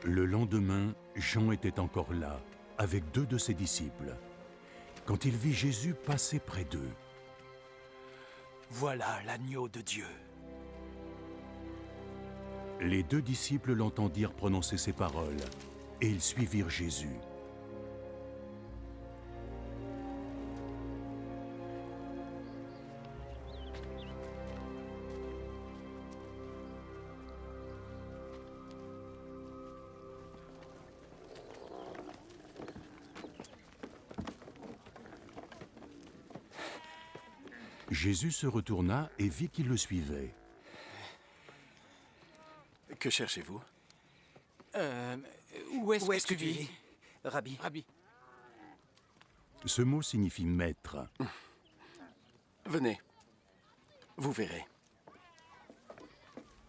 Le lendemain, Jean était encore là, avec 2 de ses disciples, quand il vit Jésus passer près d'eux. Voilà l'agneau de Dieu. Les 2 disciples l'entendirent prononcer ces paroles, et ils suivirent Jésus. Jésus se retourna et vit qu'ils le suivaient. Que cherchez-vous? Où est-ce que tu vis, vis, Rabbi? Rabbi? Ce mot signifie maître. Venez, vous verrez.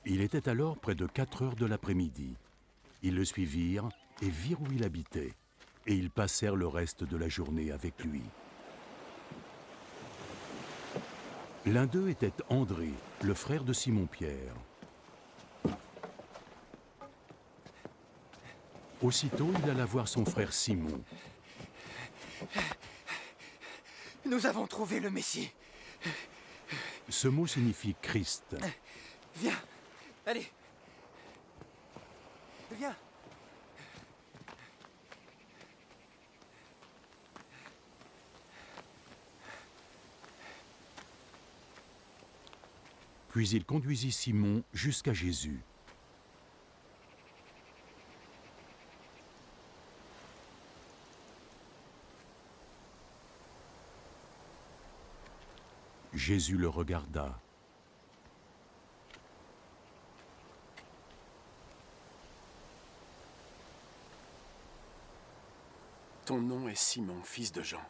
Il était alors près de 4 heures de l'après-midi. Ils le suivirent et virent où il habitait, et ils passèrent le reste de la journée avec lui. L'un d'eux était André, le frère de Simon-Pierre. Aussitôt, il alla voir son frère Simon. Nous avons trouvé le Messie. Ce mot signifie Christ. Viens, allez. Viens. Puis il conduisit Simon jusqu'à Jésus. Jésus le regarda. Ton nom est Simon, fils de Jean.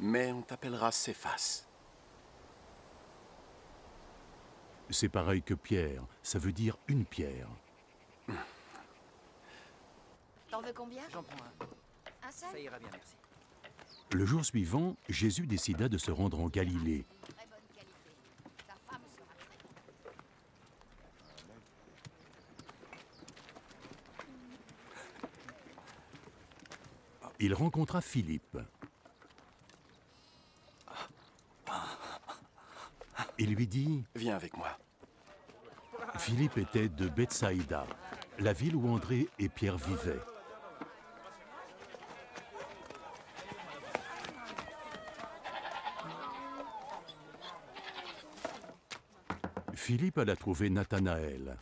Mais on t'appellera Céphas. C'est pareil que Pierre, ça veut dire une pierre. T'en veux combien? J'en prends un. Un seul? Ça ira bien, merci. Le jour suivant, Jésus décida de se rendre en Galilée. Très bonne qualité. Ta femme sera très contente. Il rencontra Philippe. Il lui dit, Viens avec moi. Philippe était de Bethsaïda, la ville où André et Pierre vivaient. Philippe alla trouver Nathanaël.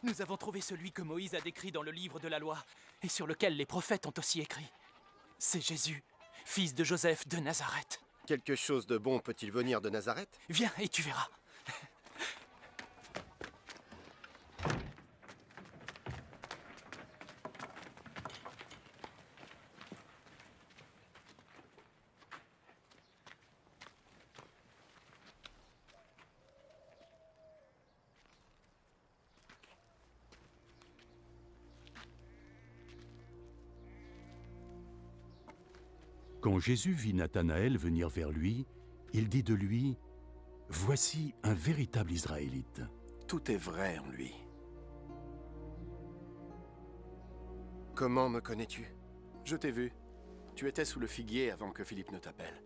Nous avons trouvé celui que Moïse a décrit dans le livre de la loi et sur lequel les prophètes ont aussi écrit. C'est Jésus, fils de Joseph de Nazareth. Quelque chose de bon peut-il venir de Nazareth? Viens et tu verras. Quand Jésus vit Nathanaël venir vers lui, il dit de lui, « Voici un véritable Israélite. » Tout est vrai en lui. Comment me connais-tu? Je t'ai vu. Tu étais sous le figuier avant que Philippe ne t'appelle.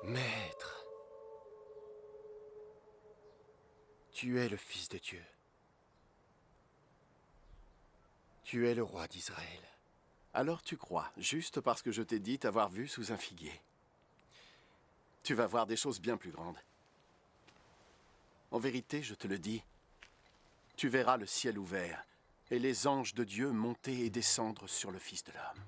Maître, tu es le Fils de Dieu. Tu es le roi d'Israël. Alors tu crois, juste parce que je t'ai dit t'avoir vu sous un figuier. Tu vas voir des choses bien plus grandes. En vérité, je te le dis, tu verras le ciel ouvert et les anges de Dieu monter et descendre sur le Fils de l'homme.